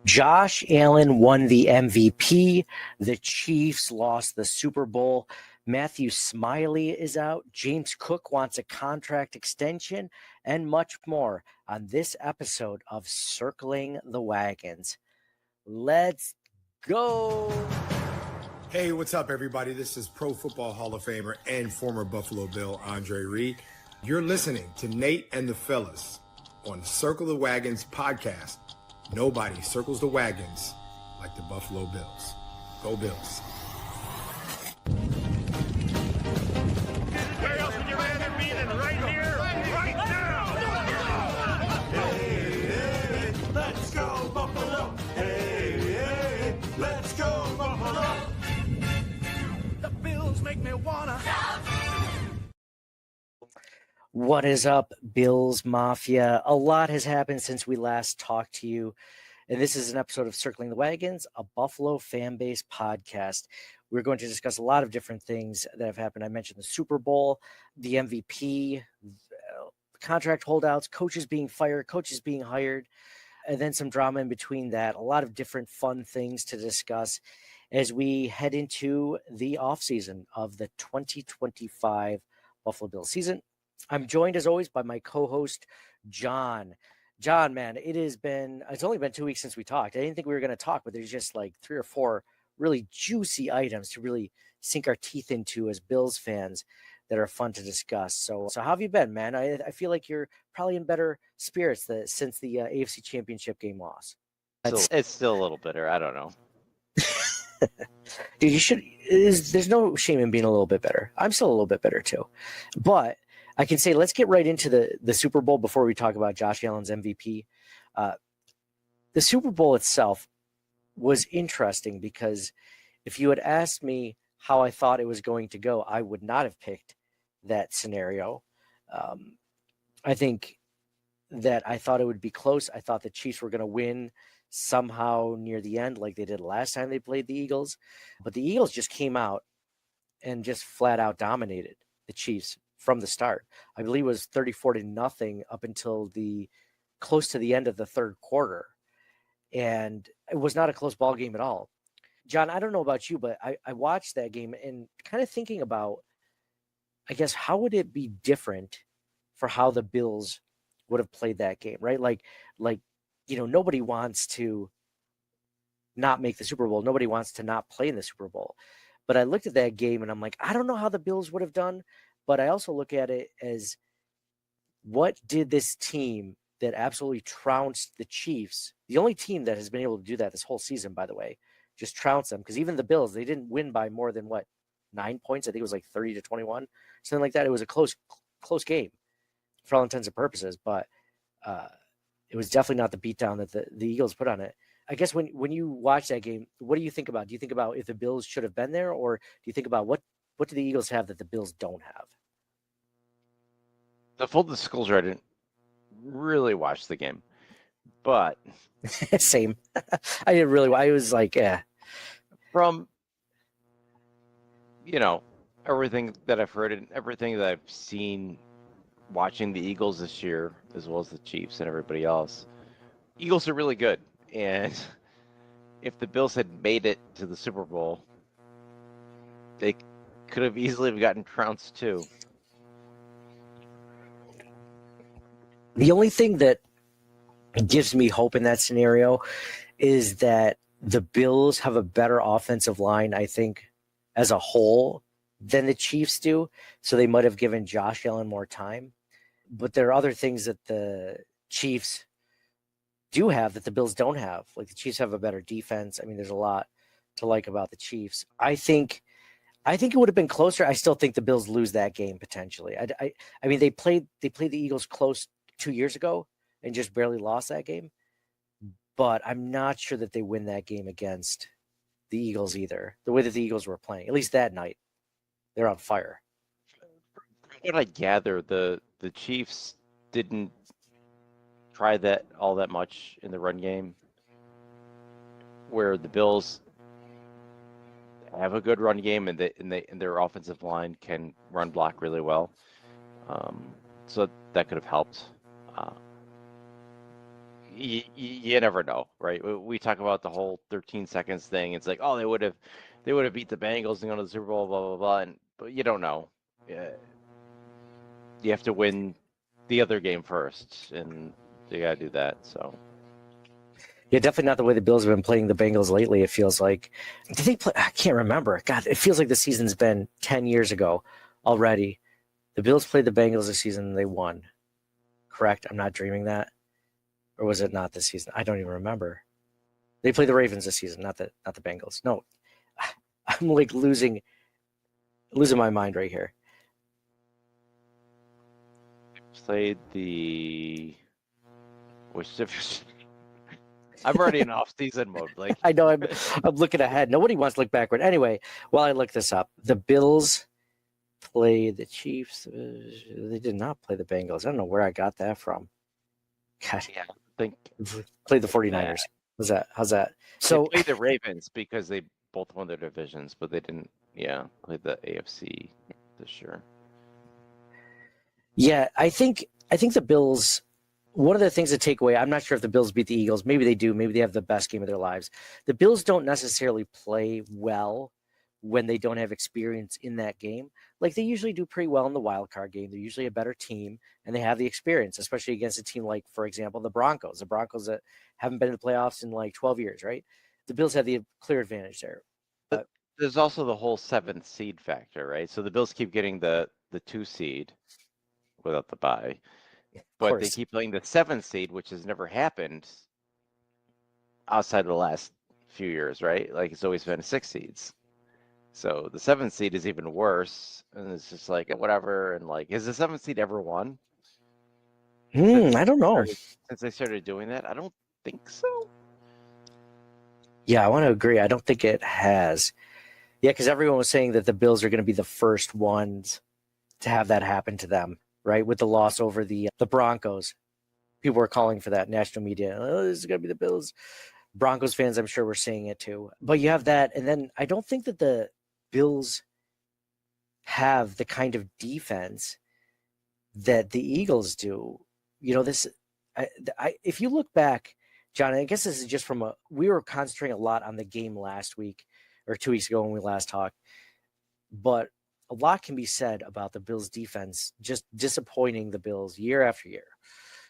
Josh Allen won the MVP. The Chiefs lost the Super Bowl. Matthew Smiley is out. James Cook wants a contract extension, and much more on this episode of Circling the Wagons. Let's go. Hey, what's up, everybody? This is Pro Football Hall of Famer and former Buffalo Bill Andre Reed. You're listening to Nate and the Fellas on Circle the Wagons podcast. Nobody circles the wagons like the Buffalo Bills. Go Bills. Where else would you rather be than right here, right now? Hey, let's go Buffalo. Hey, let's go Buffalo. The Bills make me wanna. What is up, Bills Mafia? A lot has happened since we last talked to you. And this is an episode of Circling the Wagons, a Buffalo fan-based podcast. We're going to discuss a lot of different things that have happened. I mentioned the Super Bowl, the MVP, contract holdouts, coaches being fired, coaches being hired, and then some drama in between that. A lot of different fun things to discuss as we head into the offseason of the 2025 Buffalo Bills season. I'm joined, as always, by my co-host, John. John, man, it's only been 2 weeks since we talked. I didn't think we were going to talk, but there's just like 3 or 4 really juicy items to really sink our teeth into as Bills fans that are fun to discuss. So how have you been, man? I feel like you're probably in better spirits since the AFC Championship game loss. It's still a little bitter. I don't know. Dude, there's no shame in being a little bit better. I'm still a little bit better too. But I can say, let's get right into the Super Bowl before we talk about Josh Allen's MVP. The Super Bowl itself was interesting because if you had asked me how I thought it was going to go, I would not have picked that scenario. I think that I thought it would be close. I thought the Chiefs were going to win somehow near the end like they did last time they played the Eagles. But the Eagles just came out and just flat out dominated the Chiefs from the start. I believe it was 34-0 up until close to the end of the third quarter. And it was not a close ball game at all. John, I don't know about you, but I watched that game and kind of thinking about, I guess, how would it be different for how the Bills would have played that game, right? Like, nobody wants to not make the Super Bowl. Nobody wants to not play in the Super Bowl. But I looked at that game and I'm like, I don't know how the Bills would have done. But I also look at it as, what did this team that absolutely trounced the Chiefs, the only team that has been able to do that this whole season, by the way, just trounce them, because even the Bills, they didn't win by more than 9 points. I think it was like 30-21, something like that. It was a close game for all intents and purposes, but it was definitely not the beatdown that the Eagles put on it. I guess when you watch that game, what do you think about? Do you think about if the Bills should have been there, or do you think about what do the Eagles have that the Bills don't have? The full disclosure, I didn't really watch the game, but Same. I didn't really. I was like, from everything that I've heard and everything that I've seen watching the Eagles this year, as well as the Chiefs and everybody else, Eagles are really good. And if the Bills had made it to the Super Bowl, they could have easily gotten trounced too. The only thing that gives me hope in that scenario is that the Bills have a better offensive line, I think, as a whole than the Chiefs do. So they might have given Josh Allen more time. But there are other things that the Chiefs do have that the Bills don't have. Like, the Chiefs have a better defense. I mean, there's a lot to like about the Chiefs. I think it would have been closer. I still think the Bills lose that game potentially. I mean, they played the Eagles close 2 years ago and just barely lost that game. But I'm not sure that they win that game against the Eagles either. The way that the Eagles were playing, at least that night, they're on fire. From what I gather, the Chiefs didn't try that all that much in the run game, where the Bills have a good run game and their offensive line can run block really well. So that could have helped. you never know, right? We talk about the whole 13 seconds thing. It's like, oh, they would have beat the Bengals and gone to the Super Bowl, blah blah blah. But you don't know. Yeah, you have to win the other game first, and you gotta do that. So Yeah, definitely not the way the Bills have been playing the Bengals lately. It feels like did they play? I can't remember. God, it feels like the season's been 10 years ago already. The Bills played the Bengals this season and they won. Correct? I'm not dreaming that, or was it not this season? I don't even remember. They played the Ravens this season, not the Bengals. No, I'm like losing my mind right here. played the which division? I'm already in off-season mode. Like I know I'm looking ahead. Nobody wants to look backward. Anyway, while I look this up, the Bills play the Chiefs. They did not play the Bengals. I don't know where I got that from. God, yeah, I think played the 49ers. How's that? So they played the Ravens because they both won their divisions, but they didn't. Yeah, play the AFC this year. yeah, I think the Bills. One of the things to take away, I'm not sure if the Bills beat the Eagles. Maybe they do. Maybe they have the best game of their lives. The Bills don't necessarily play well when they don't have experience in that game. Like they usually do pretty well in the wild card game. They're usually a better team and they have the experience, especially against a team like, for example, the Broncos that haven't been in the playoffs in like 12 years, right? The Bills have the clear advantage there. But there's also the whole 7th seed factor, right? So the Bills keep getting the 2 seed without the bye. But they keep playing the 7th seed, which has never happened outside of the last few years, right? Like it's always been 6 seeds. So the 7th seed is even worse, and it's just like whatever. And like, has the 7th seed ever won? I don't know. Since they started doing that, I don't think so. Yeah, I want to agree. I don't think it has. Yeah, because everyone was saying that the Bills are going to be the first ones to have that happen to them, right? With the loss over the Broncos. People were calling for that, national media. Oh, this is going to be the Bills. Broncos fans, I'm sure, were saying it too. But you have that, and then I don't think that the Bills have the kind of defense that the Eagles do. You know, if you look back, John, I guess this is just we were concentrating a lot on the game last week or 2 weeks ago when we last talked, but a lot can be said about the Bills defense, just disappointing the Bills year after year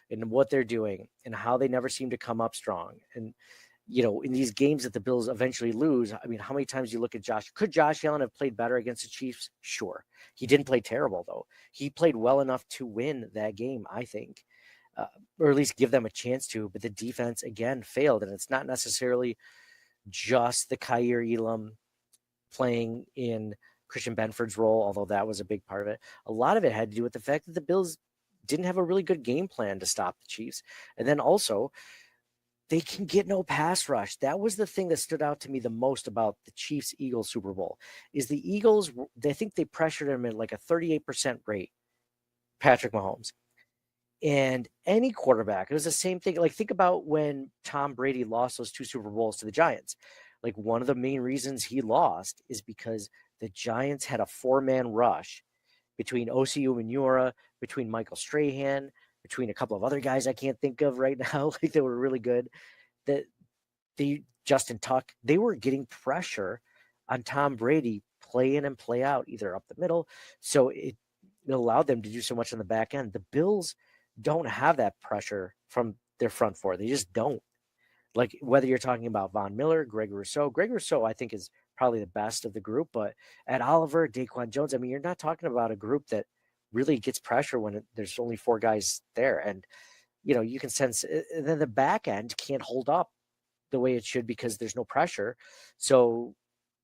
and what they're doing and how they never seem to come up strong. And, you know, in these games that the Bills eventually lose, I mean, how many times you look at could Josh Allen have played better against the Chiefs? Sure. He didn't play terrible though. He played well enough to win that game, I think. Or at least give them a chance to, but the defense again failed. And it's not necessarily just the Kaiir Elam playing in Christian Benford's role, although that was a big part of it. A lot of it had to do with the fact that the Bills didn't have a really good game plan to stop the Chiefs. And then also, they can get no pass rush. That was the thing that stood out to me the most about the Chiefs-Eagles Super Bowl, is the Eagles, they think they pressured him at like a 38% rate, Patrick Mahomes. And any quarterback, it was the same thing. Like, think about when Tom Brady lost those 2 Super Bowls to the Giants. Like, one of the main reasons he lost is because the Giants had a 4-man rush between Osi Umenyiora, between Michael Strahan, between a couple of other guys I can't think of right now. Like, they were really good. That Justin Tuck, they were getting pressure on Tom Brady play in and play out, either up the middle. So it allowed them to do so much on the back end. The Bills don't have that pressure from their front four. They just don't. Like, whether you're talking about Von Miller, Greg Rousseau, I think is probably the best of the group, but Ed Oliver, Daquan Jones, I mean, you're not talking about a group that really gets pressure when there's only 4 guys there. And, you know, you can sense then the back end can't hold up the way it should because there's no pressure. So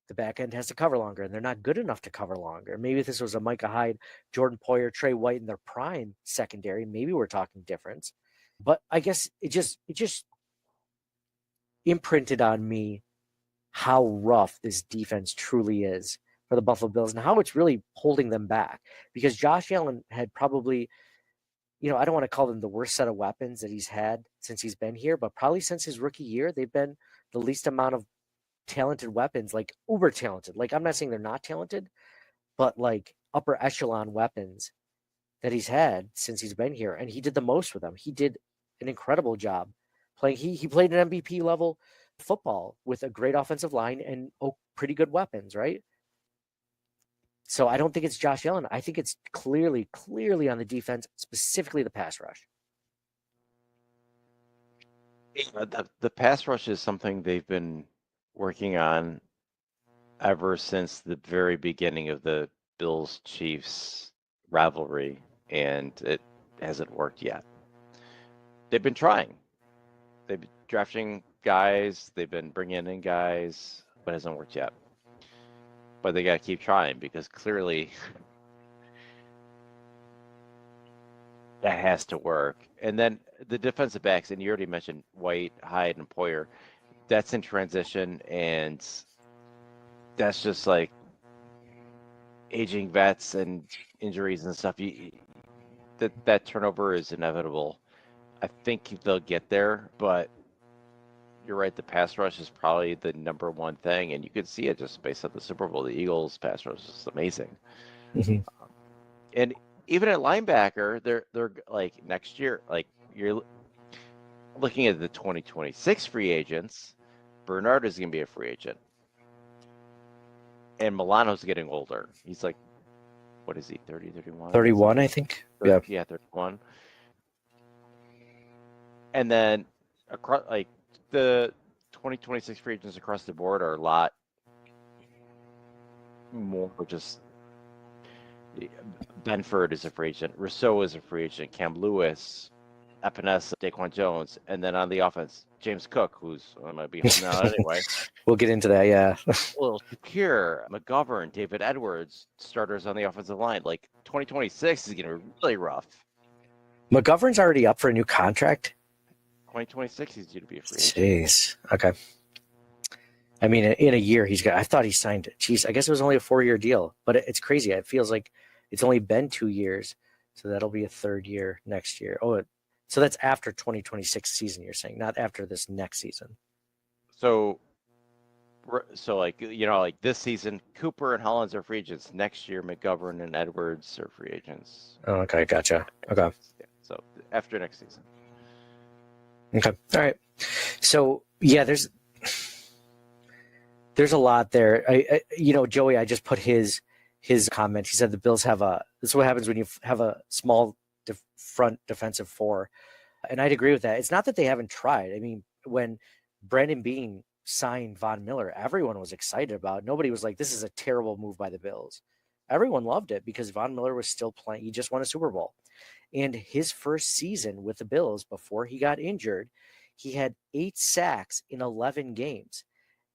the back end has to cover longer, and they're not good enough to cover longer. Maybe if this was a Micah Hyde, Jordan Poyer, Trey White in their prime secondary, maybe we're talking difference. But I guess it just imprinted on me how rough this defense truly is for the Buffalo Bills and how it's really holding them back. Because Josh Allen had probably, you know, I don't want to call them the worst set of weapons that he's had since he's been here, but probably since his rookie year, they've been the least amount of talented weapons, like uber talented. Like, I'm not saying they're not talented, but like upper echelon weapons that he's had since he's been here. And he did the most with them. He did an incredible job playing. He played an MVP level football with a great offensive line and pretty good weapons, right? So I don't think it's Josh Allen. I think it's clearly on the defense, specifically the pass rush. The pass rush is something they've been working on ever since the very beginning of the Bills-Chiefs rivalry, and it hasn't worked yet. They've been trying. They've been drafting guys, they've been bringing in guys, but it hasn't worked yet. But they got to keep trying because clearly that has to work. And then the defensive backs, and you already mentioned White, Hyde, and Poyer, that's in transition, and that's just like aging vets and injuries and stuff. That turnover is inevitable. I think they'll get there, but you're right. The pass rush is probably the number one thing, and you could see it just based on the Super Bowl. The Eagles' pass rush is amazing, and even at linebacker, they're like next year. Like you're looking at the 2026 free agents. Bernard is going to be a free agent, and Milano's getting older. He's like, what is he? 30, 31? 31, I think. Yeah, 31. And then across like the 2026 free agents across the board are a lot more just Benford is a free agent, Rousseau is a free agent, Cam Lewis, Epinesa, Daquan Jones, and then on the offense, James Cook, who's might be home now anyway. We'll get into that, yeah. Well, Shakir, McGovern, David Edwards, starters on the offensive line. Like 2026 is going to be really rough. McGovern's already up for a new contract. 2026 he's due to be a free agent. Jeez. Okay. I mean, in a year I thought he signed it. Jeez, I guess it was only a 4-year deal, but it's crazy. It feels like it's only been 2 years, so that'll be a third year next year. So that's after 2026 season, you're saying, not after this next season. So like, like this season, Cooper and Hollins are free agents. Next year, McGovern and Edwards are free agents. Oh, okay, gotcha. Okay. Yeah, so after next season. Okay. All right. So yeah, there's a lot there. Joey, I just put his comment. He said the Bills this is what happens when you have a small front defensive four. And I'd agree with that. It's not that they haven't tried. I mean, when Brandon Beane signed Von Miller, everyone was excited about it. Nobody was like, this is a terrible move by the Bills. Everyone loved it because Von Miller was still playing. He just won a Super Bowl. And his first season with the Bills before he got injured, he had 8 sacks in 11 games.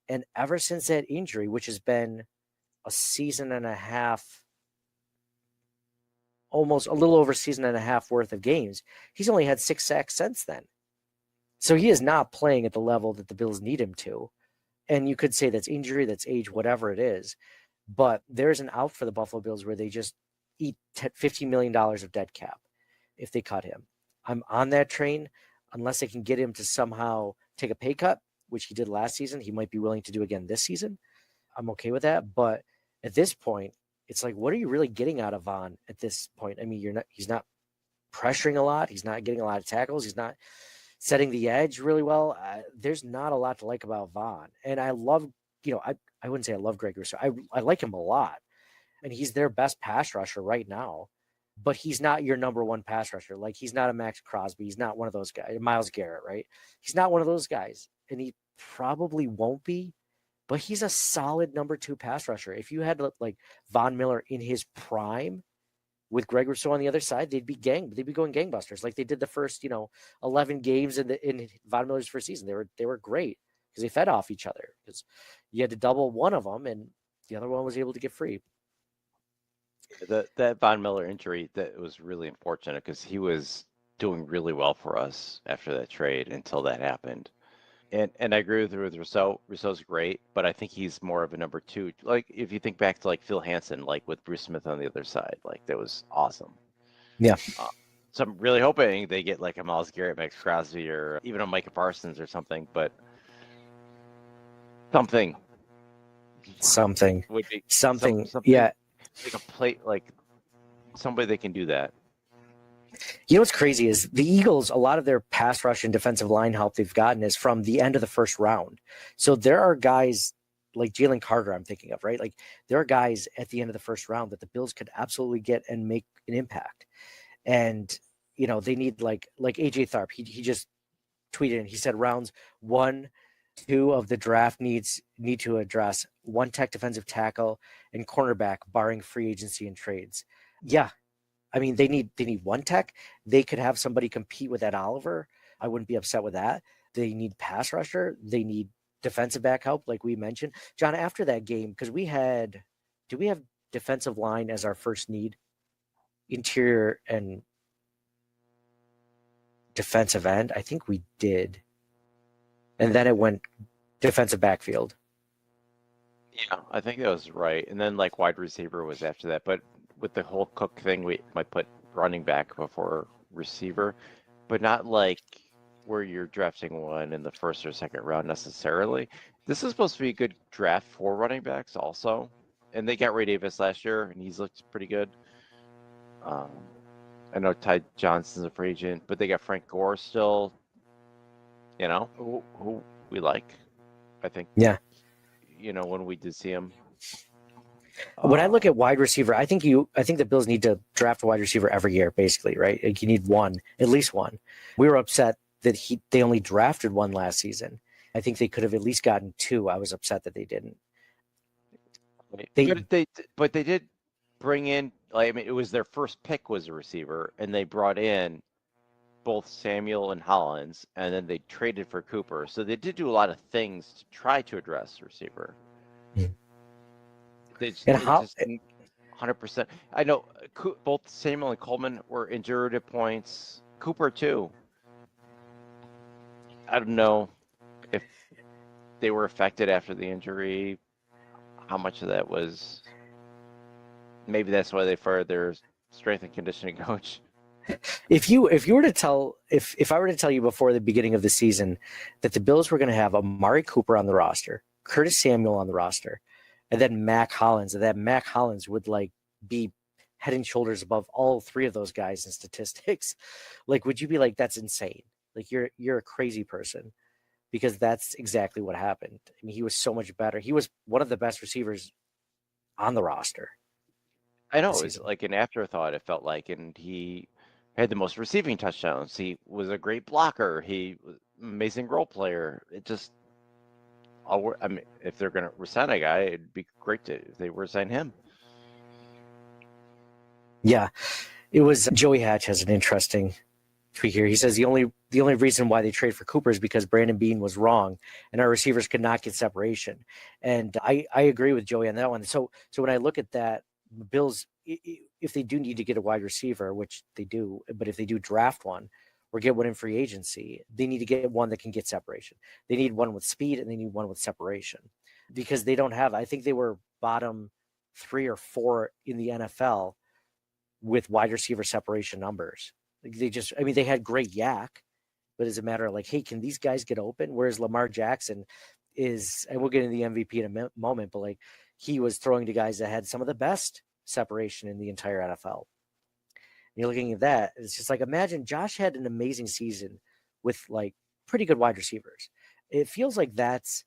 And ever since that injury, which has been a season and a half, almost a little over a season and a half worth of games, he's only had 6 sacks since then. So he is not playing at the level that the Bills need him to. And you could say that's injury, that's age, whatever it is. But there's an out for the Buffalo Bills where they just eat $15 million of dead cap if they cut him. I'm on that train unless they can get him to somehow take a pay cut, which he did last season. He might be willing to do again this season. I'm okay with that. But at this point, it's like, what are you really getting out of Von at this point? I mean, he's not pressuring a lot. He's not getting a lot of tackles. He's not setting the edge really well. There's not a lot to like about Von. And I love, I wouldn't say I love Greg Rousseau. I like him a lot. And he's their best pass rusher right now. But he's not your number one pass rusher. Like, he's not a Max Crosby. He's not one of those guys. Myles Garrett, right? He's not one of those guys. And he probably won't be. But he's a solid number 2 pass rusher. If you had like Von Miller in his prime with Greg Rousseau on the other side, they'd be going gangbusters like they did the first 11 games in Von Miller's first season. They were great because they fed off each other. Because you had to double one of them, and the other one was able to get free. That Von Miller injury, that was really unfortunate because he was doing really well for us after that trade until that happened. And I agree with Rousseau. Rousseau's great, but I think he's more of a number 2. Like, if you think back to like Phil Hansen, like with Bruce Smith on the other side, like that was awesome. Yeah. So I'm really hoping they get like a Myles Garrett, Max Crosby, or even a Micah Parsons or something. But something would be something. Something Yeah. like a plate, like somebody that can do that. You know what's crazy is the Eagles, a lot of their pass rush and defensive line help they've gotten is from the end of the first round. So there are guys like Jalen Carter, I'm thinking of, right? Like there are guys at the end of the first round that the Bills could absolutely get and make an impact. And, they need like AJ Tharp. He just tweeted and he said rounds 1, 2 of the draft need to address one tech defensive tackle and cornerback, barring free agency and trades. Yeah, I mean, they need one tech. They could have somebody compete with Ed Oliver. I wouldn't be upset with that. They need pass rusher. They need defensive back help, like we mentioned. John, after that game, because do we have defensive line as our first need? Interior and defensive end? I think we did. And then it went defensive backfield. Yeah, I think that was right. And then like wide receiver was after that. But with the whole Cook thing, we might put running back before receiver, but not like where you're drafting one in the first or second round necessarily. This is supposed to be a good draft for running backs also. And they got Ray Davis last year, and he's looked pretty good. I know Ty Johnson's a free agent, but they got Frank Gore still, who we like, I think. Yeah. When we did see him. When I look at wide receiver, I think the Bills need to draft a wide receiver every year, basically, right? Like you need one, at least one. We were upset that they only drafted one last season. I think they could have at least gotten 2. I was upset that they didn't. But they did bring in, it was their first pick was a receiver, and they brought in both Samuel and Hollins, and then they traded for Cooper. So they did do a lot of things to try to address receiver. They just 100%. I know both Samuel and Coleman were injured at points. Cooper too. I don't know if they were affected after the injury. How much of that was? Maybe that's why they fired their strength and conditioning coach. If I were to tell you before the beginning of the season that the Bills were going to have Amari Cooper on the roster, Curtis Samuel on the roster, and then Mac Hollins, and that Mac Hollins would be head and shoulders above all 3 of those guys in statistics, would you be like, that's insane? Like you're a crazy person, because that's exactly what happened. I mean, he was so much better. He was one of the best receivers on the roster. I know, it was like an afterthought, it felt like, and he had the most receiving touchdowns. He was a great blocker. He was an amazing role player. It just, if they're going to resign a guy, it'd be great if they resign him. Yeah, it was. Joey Hatch has an interesting tweet here. He says the only reason why they trade for Cooper is because Brandon Beane was wrong and our receivers could not get separation. And I agree with Joey on that one. So when I look at that, the Bills, if they do need to get a wide receiver, which they do, but if they do draft one or get one in free agency, they need to get one that can get separation. They need one with speed and they need one with separation, because they don't have, I think they were bottom 3 or 4 in the NFL with wide receiver separation numbers. They had great yak, but it's a matter of hey, can these guys get open? Whereas Lamar Jackson is, and we'll get into the MVP in a moment, but he was throwing to guys that had some of the best separation in the entire NFL. And you're looking at that, it's just imagine Josh had an amazing season with pretty good wide receivers. It feels like that's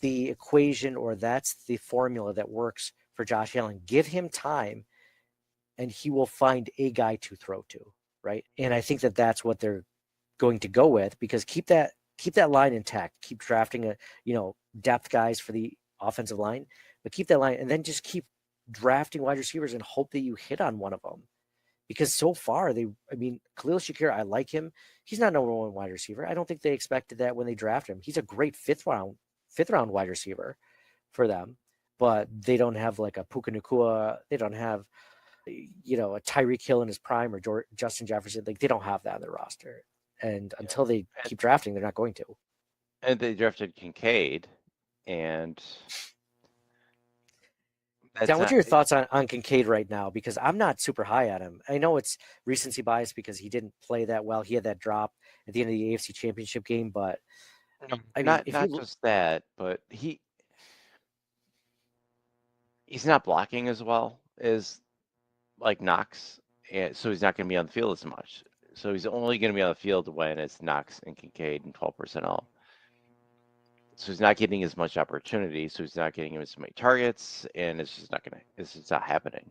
the equation, or that's the formula that works for Josh Allen. Give him time and he will find a guy to throw to, right? And I think that that's what they're going to go with, because keep that line intact. Keep drafting depth guys for the offensive line, but keep that line, and then just keep drafting wide receivers and hope that you hit on one of them. Because so far, Khalil Shakir, I like him. He's not number 1 wide receiver. I don't think they expected that when they drafted him. He's a great fifth round wide receiver for them, but they don't have a Puka Nacua. They don't have a Tyreek Hill in his prime, or Justin Jefferson. They don't have that on their roster. And until they keep drafting, they're not going to. And they drafted Kincaid, and Dan, what are your thoughts on Kincaid right now? Because I'm not super high on him. I know it's recency bias because he didn't play that well. He had that drop at the end of the AFC Championship game, but not just that, but he's not blocking as well as Knox, and so he's not going to be on the field as much. So he's only going to be on the field when it's Knox and Kincaid and 12 personnel. So he's not getting as much opportunity. So he's not getting as many targets, and it's just not happening.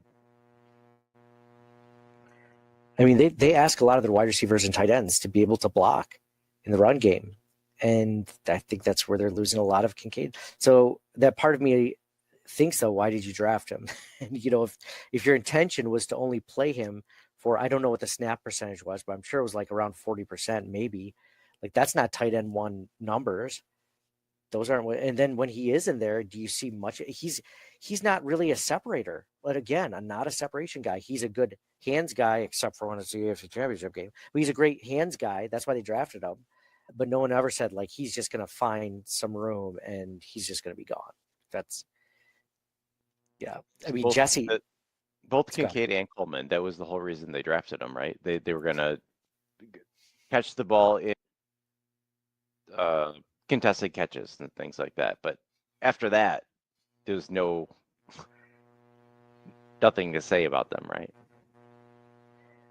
I mean, they ask a lot of their wide receivers and tight ends to be able to block in the run game. And I think that's where they're losing a lot of Kincaid. So that part of me thinks, though, why did you draft him? And, if your intention was to only play him for, I don't know what the snap percentage was, but I'm sure it was like around 40%, maybe. Like, that's not tight end one numbers. Those aren't, and then when he is in there, do you see much? He's not really a separator. But again, I'm not a separation guy. He's a good hands guy, except for when it's the AFC Championship game. But he's a great hands guy. That's why they drafted him. But no one ever said, like, he's just going to find some room and he's just going to be gone. That's, yeah. I mean, Jesse. Both Kincaid and Coleman, that was the whole reason they drafted him, right? They were going to catch the ball in contested catches and things like that. But after that, there's nothing to say about them, right?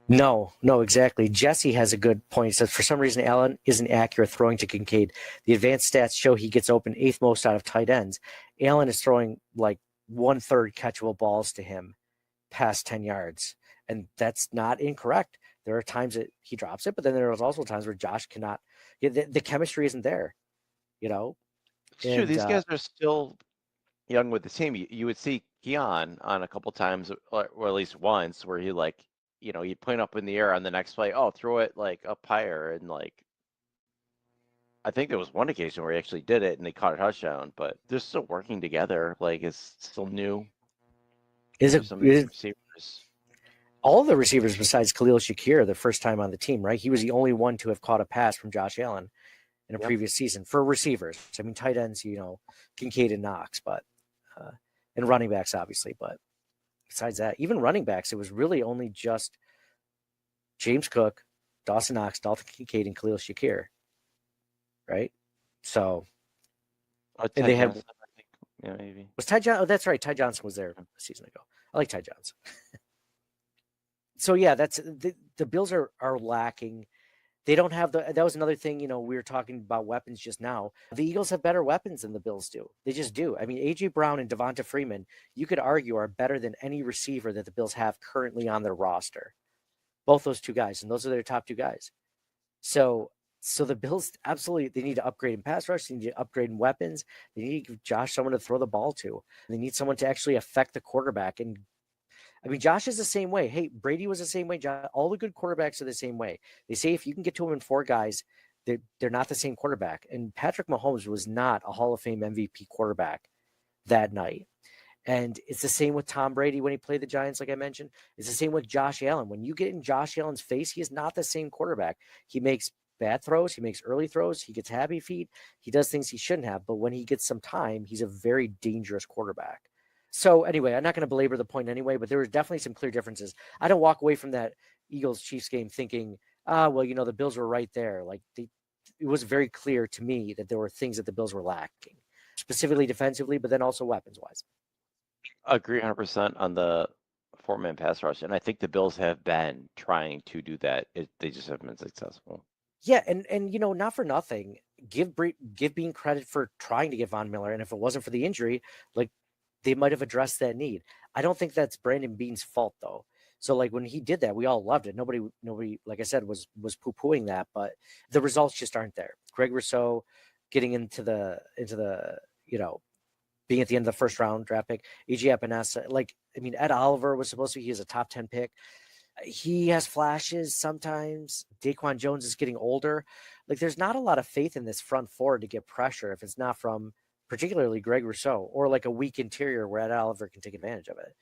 No, exactly. Jesse has a good point. He says, for some reason, Allen isn't accurate throwing to Kincaid. The advanced stats show he gets open 8th most out of tight ends. Allen is throwing like 1/3 catchable balls to him past 10 yards. And that's not incorrect. There are times that he drops it, but then there are also times where Josh cannot. The chemistry isn't there, It's true. These guys are still young with the team. You would see Keon on a couple times, or at least once, where he he'd point up in the air on the next play. Oh, throw it like up higher, and I think there was one occasion where he actually did it and they caught a touchdown. But they're still working together. Like, it's still new. Receivers? All the receivers besides Khalil Shakir, the first time on the team, right? He was the only one to have caught a pass from Josh Allen in a previous season for receivers. I mean, tight ends, Kincaid and Knox, but and running backs, obviously. But besides that, even running backs, it was really only just James Cook, Dawson Knox, Dalton Kincaid, and Khalil Shakir, right? So, and they had, maybe was Ty Johnson? Oh, that's right. Ty Johnson was there a season ago. I like Ty Johnson. So yeah, that's the Bills are lacking. They don't have that was another thing, we were talking about weapons just now. The Eagles have better weapons than the Bills do. They just do. I mean, A.J. Brown and Devonta Freeman, you could argue, are better than any receiver that the Bills have currently on their roster. Both those two guys, and those are their top two guys. So the Bills absolutely, they need to upgrade in pass rush. They need to upgrade in weapons. They need to give Josh someone to throw the ball to. They need someone to actually affect the quarterback. And I mean, Josh is the same way. Hey, Brady was the same way. All the good quarterbacks are the same way. They say if you can get to them in 4 guys, they're not the same quarterback. And Patrick Mahomes was not a Hall of Fame MVP quarterback that night. And it's the same with Tom Brady when he played the Giants, like I mentioned. It's the same with Josh Allen. When you get in Josh Allen's face, he is not the same quarterback. He makes bad throws. He makes early throws. He gets happy feet. He does things he shouldn't have. But when he gets some time, he's a very dangerous quarterback. So anyway, I'm not going to belabor the point anyway, but there were definitely some clear differences. I don't walk away from that Eagles-Chiefs game thinking, the Bills were right there. Like, it was very clear to me that there were things that the Bills were lacking, specifically defensively, but then also weapons-wise. Agree 100% on the 4-man pass rush, and I think the Bills have been trying to do that. They just haven't been successful. Yeah, and not for nothing, give Bean credit for trying to get Von Miller, and if it wasn't for the injury, like, they might have addressed that need. I don't think that's Brandon Bean's fault, though. So, like, when he did that, we all loved it. Nobody, like I said, was poo-pooing that, but the results just aren't there. Greg Rousseau getting into the being at the end of the first round draft pick. A.J. Epinesa, Ed Oliver was supposed to be, he was a top 10 pick. He has flashes sometimes. Daquan Jones is getting older. Like, there's not a lot of faith in this front four to get pressure if it's not from particularly Greg Rousseau, or like a weak interior where Ed Oliver can take advantage of it.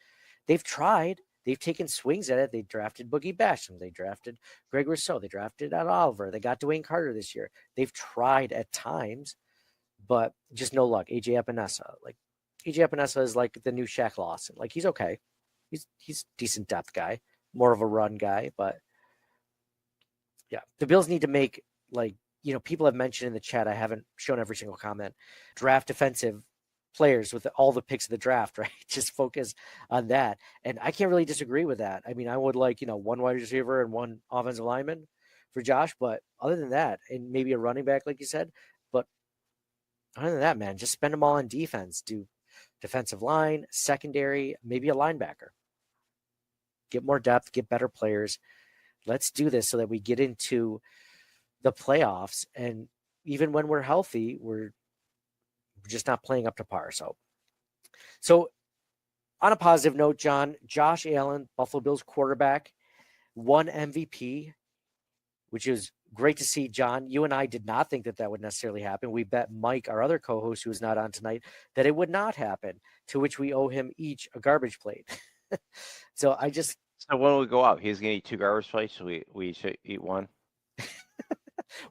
They've tried. They've taken swings at it. They drafted Boogie Basham. They drafted Greg Rousseau. They drafted Ed Oliver. They got Dwayne Carter this year. They've tried at times, but just no luck. A.J. Epinesa. Like, A.J. Epinesa is like the new Shaq Lawson. Like, he's okay. He's decent depth guy. More of a run guy, but yeah. The Bills need to make, people have mentioned in the chat, I haven't shown every single comment, draft defensive players with all the picks of the draft, right? Just focus on that. And I can't really disagree with that. I mean, I would like, one wide receiver and one offensive lineman for Josh, but other than that, and maybe a running back, like you said, but other than that, man, just spend them all on defense. Do defensive line, secondary, maybe a linebacker. Get more depth, get better players. Let's do this so that we get into the playoffs. And even when we're healthy, we're just not playing up to par. So on a positive note, John, Josh Allen, Buffalo Bills quarterback, won MVP, which is great to see. John, you and I did not think that would necessarily happen. We bet Mike, our other co-host who is not on tonight, that it would not happen, to which we owe him each a garbage plate. So when we go out, he's going to eat 2 garbage plates, so we should eat 1.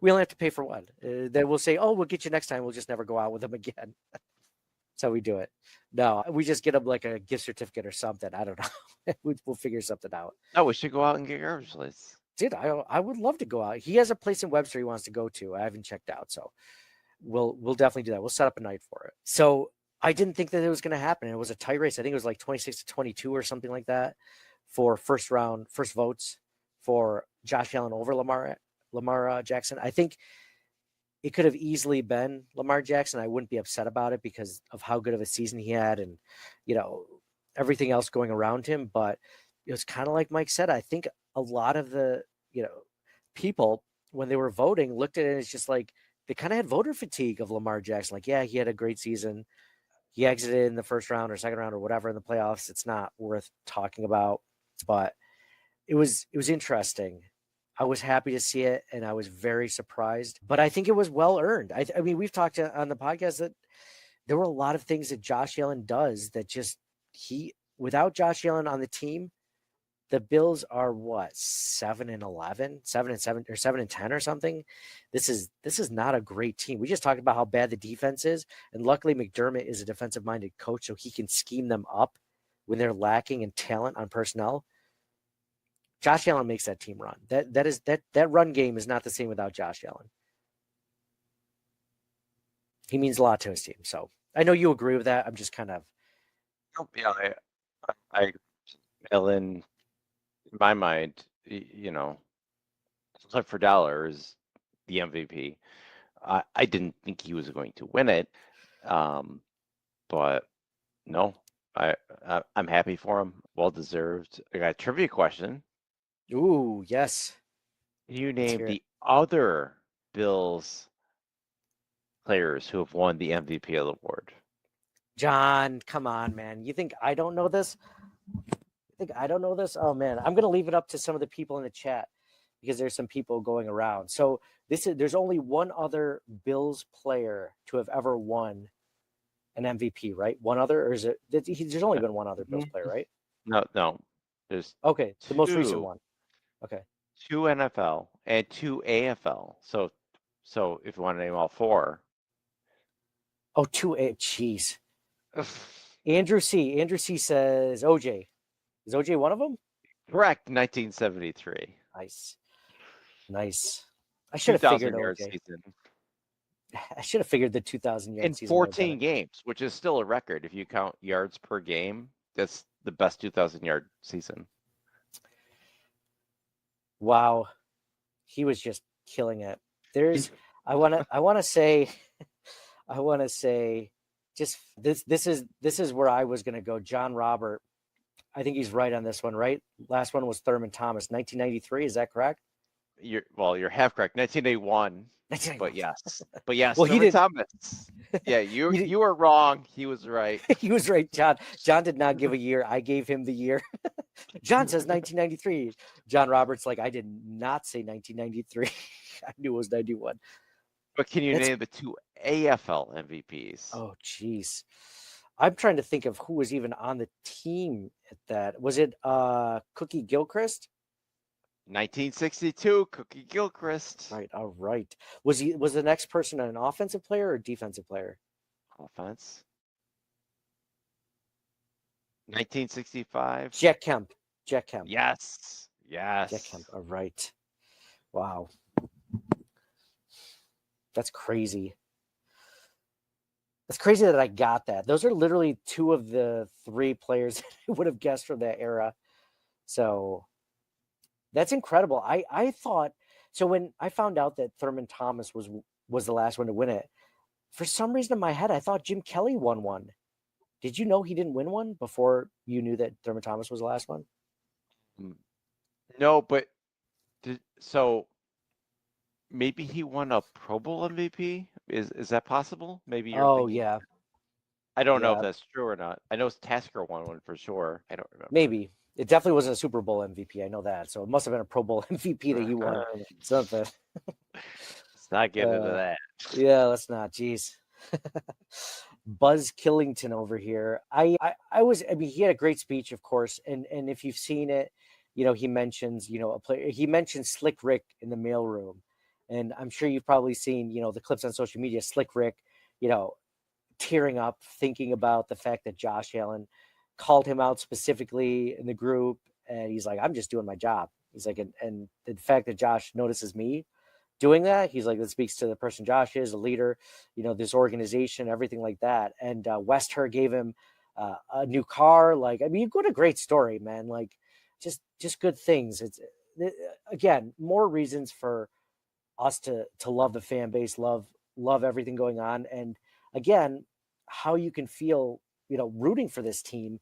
we only have to pay for 1. Then we'll say, oh, we'll get you next time. We'll just never go out with him again. That's how we do it. No, we just get him like a gift certificate or something. I don't know. We'll figure something out. No, we should go out and get garbage plates. Dude, I would love to go out. He has a place in Webster he wants to go to. I haven't checked out, so we'll definitely do that. We'll set up a night for it. So I didn't think that it was going to happen. It was a tight race. I think it was like 26-22 or something like that for first votes for Josh Allen over Lamar Jackson. I think it could have easily been Lamar Jackson. I wouldn't be upset about it because of how good of a season he had and, everything else going around him. But it was kind of like Mike said. I think a lot of the, people, when they were voting, looked at it as just like they kind of had voter fatigue of Lamar Jackson. Like, yeah, he had a great season. He exited in the first round or second round or whatever in the playoffs. It's not worth talking about, but it was interesting. I was happy to see it, and I was very surprised. But I think it was well earned. I mean, we've talked on the podcast that there were a lot of things that Josh Allen does that just without Josh Allen on the team, the Bills are what, 7-11, 7-7 or 7-10 or something. This is not a great team. We just talked about how bad the defense is, and luckily McDermott is a defensive-minded coach, so he can scheme them up when they're lacking in talent on personnel. Josh Allen makes that team run. That run game is not the same without Josh Allen. He means a lot to his team. So I know you agree with that. I'm just kind of. Yeah, I Allen, in my mind, flip for dollar is the MVP. I didn't think he was going to win it, but no, I'm happy for him. Well deserved. I got a trivia question. Ooh, yes. You name the other Bills players who have won the MVP award. John, come on, man. You think I don't know this? Oh, man. I'm going to leave it up to some of the people in the chat because there's some people going around. So there's only one other Bills player to have ever won an MVP, right? One other? Or is it? There's only been one other Bills player, right? No. There's okay. The most recent one. Okay. 2 NFL and 2 AFL. So if you want to name all 4. Oh, 2 A. Jeez. Andrew C says OJ. Is OJ one of them? Correct. 1973. Nice. I should have figured OJ. Season. I should have figured the 2,000 yard season. In 14 games, which is still a record. If you count yards per game, that's the best 2,000 yard season. Wow. He was just killing it. I want to say just this is where I was going to go. John Robert, I think he's right on this one, right? Last one was Thurman Thomas, 1993. Is that correct? You're half correct. 1981. But yes. Well, Thurman Thomas. Yeah, you were wrong. He was right. He was right. John did not give a year. I gave him the year. John says 1993. John Roberts, like, I did not say 1993. I knew it was 91. But can you name the 2 AFL MVPs? Oh, geez. I'm trying to think of who was even on the team at that. Was it Cookie Gilchrist? 1962, Cookie Gilchrist. Right. All right. Was the next person an offensive player or defensive player? Offense. 1965. Jack Kemp. Yes. Jack Kemp. All right. Wow. That's crazy. It's crazy that I got that. Those are literally 2 of the 3 players that I would have guessed from that era. So that's incredible. I thought so when I found out that Thurman Thomas was the last one to win it. For some reason in my head, I thought Jim Kelly won one. Did you know he didn't win one before you knew that Thurman Thomas was the last one? No, but so maybe he won a Pro Bowl MVP. Is that possible? Maybe you're Oh thinking. yeah, I don't know if yeah, that's true or not. I know Tasker won one for sure. I don't remember. maybe. It definitely wasn't a Super Bowl MVP. I know that. So it must have been a Pro Bowl MVP that he won. Something. Let's not get into that. Yeah, let's not. Jeez. Buzz Killington over here. I mean, he had a great speech, of course, and if you've seen it, he mentions, a player. He mentions Slick Rick in the mailroom, and I'm sure you've probably seen, the clips on social media. Slick Rick, tearing up, thinking about the fact that Josh Allen called him out specifically in the group, and he's like, "I'm just doing my job." He's like, and the fact that Josh notices me doing that, he's like, that speaks to the person Josh is, a leader, this organization, everything like that. And Wester gave him a new car. Like, I mean, you got a great story, man. Like, just good things. It's again, more reasons for us to love the fan base, love everything going on, and again, how you can feel, rooting for this team.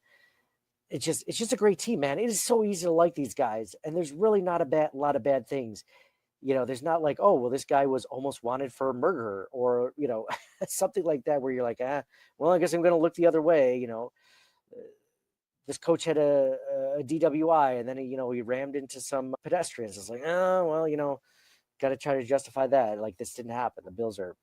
It's just a great team, man. It is so easy to like these guys, and there's really not a lot of bad things. There's not like, oh, well, this guy was almost wanted for murder or, something like that where you're like, well, I guess I'm going to look the other way. This coach had a DWI and then, he rammed into some pedestrians. It's like, oh, well, got to try to justify that. Like, this didn't happen. The Bills are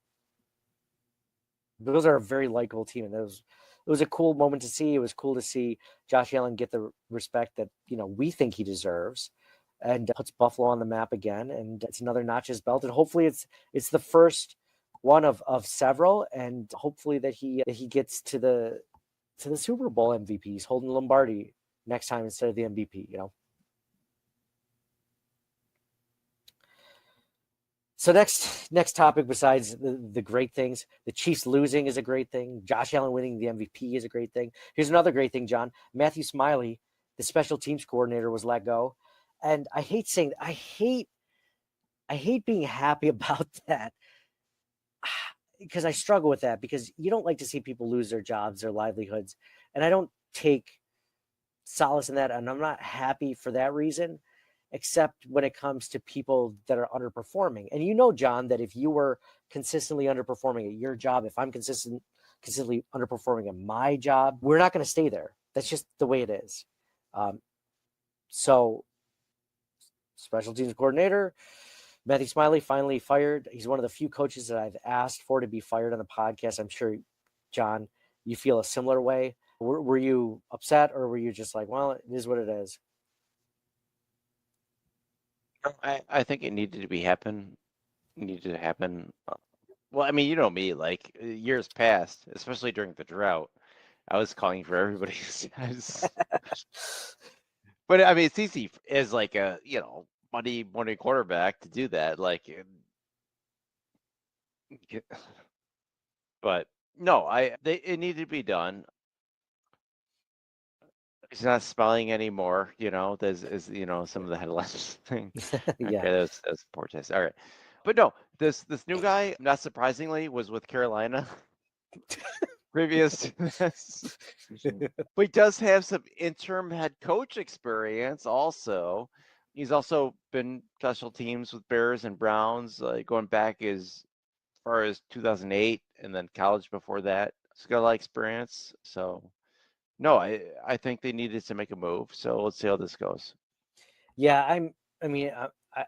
a very likable team. And it was a cool moment to see. It was cool to see Josh Allen get the respect that, we think he deserves, and puts Buffalo on the map again. And it's another notch his belt. And hopefully it's the first one of several. And hopefully that he gets to the Super Bowl MVP. He's holding Lombardi next time instead of the MVP, So next topic, besides the great things, the Chiefs losing is a great thing. Josh Allen winning the MVP is a great thing. Here's another great thing, John. Matthew Smiley, the special teams coordinator, was let go. And I hate saying, I hate being happy about that, because I struggle with that, because you don't like to see people lose their jobs, their livelihoods. And I don't take solace in that. And I'm not happy for that reason, except when it comes to people that are underperforming. And John, that if you were consistently underperforming at your job, if I'm consistently underperforming at my job, we're not going to stay there. That's just the way it is. So special teams coordinator Matthew Smiley finally fired. He's one of the few coaches that I've asked for to be fired on the podcast. I'm sure, John, you feel a similar way. Were you upset, or were you just like, well, it is what it is? I think it needed to happen. Well, I mean, you know me, like years past, especially during the drought, I was calling for everybody's. But I mean, it's easy as like a money quarterback to do that. Like, but no, it needed to be done. He's not smiling anymore. There's some of the headlines thing. Yeah. Okay, that's poor taste. All right, but no, this new guy, not surprisingly, was with Carolina. Previous to this. But he does have some interim head coach experience also. He's also been special teams with Bears and Browns, going back as far as 2008, and then college before that. He's got a lot of experience. So, no, I think they needed to make a move. So let's see how this goes. Yeah,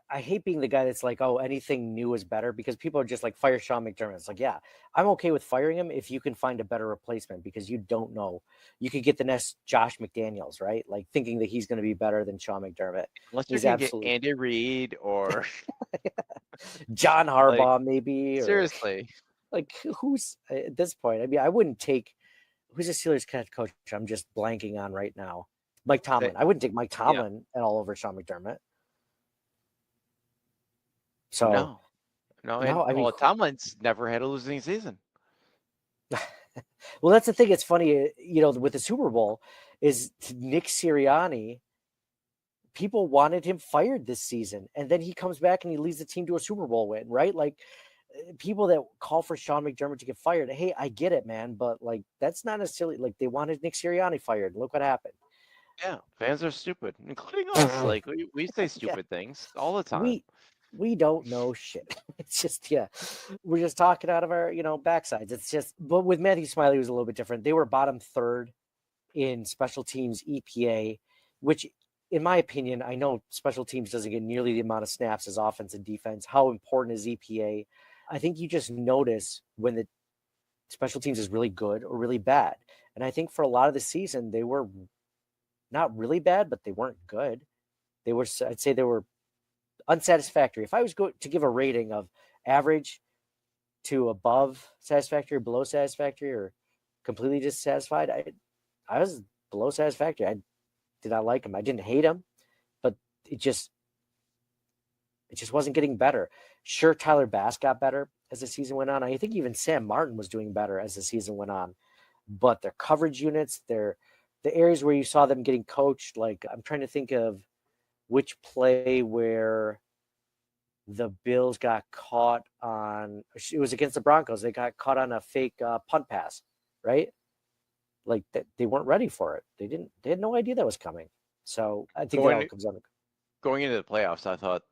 I hate being the guy that's like, oh, anything new is better, because people are just like, fire Sean McDermott. It's like, yeah, I'm okay with firing him if you can find a better replacement, because you don't know. You could get the next Josh McDaniels, right? Like, thinking that he's going to be better than Sean McDermott. Unless you can get Andy Reid or John Harbaugh, maybe. Seriously. Like, who's at this point? I mean, I wouldn't take, who's the Steelers head coach I'm just blanking on right now? Mike Tomlin. I wouldn't take Mike Tomlin at all over Sean McDermott. So no. I mean, Tomlin's never had a losing season. Well, that's the thing. It's funny, with the Super Bowl, is Nick Sirianni. People wanted him fired this season, and then he comes back and he leads the team to a Super Bowl win, right? Like, people that call for Sean McDermott to get fired, hey, I get it, man, but like that's not necessarily like they wanted Nick Sirianni fired. Look what happened. Yeah, fans are stupid, including us. Like we say Yeah. stupid things all the time. We don't know shit. It's just, we're just talking out of our backsides. It's just, but with Matthew Smiley, it was a little bit different. They were bottom third in special teams EPA, which, in my opinion, I know special teams doesn't get nearly the amount of snaps as offense and defense. How important is EPA? I think you just notice when the special teams is really good or really bad. And I think for a lot of the season, they were not really bad, but they weren't good. I'd say they were unsatisfactory. If I was to give a rating of average to above satisfactory, below satisfactory, or completely dissatisfied, I was below satisfactory. I did not like him. I didn't hate him, but it just wasn't getting better. Sure, Tyler Bass got better as the season went on. I think even Sam Martin was doing better as the season went on. But their coverage units, the areas where you saw them getting coached, like I'm trying to think of which play where the Bills got caught on. It was against the Broncos. They got caught on a fake punt pass, right? Like that, they weren't ready for it. They had no idea that was coming. So I think that all comes on. Going into the playoffs, I thought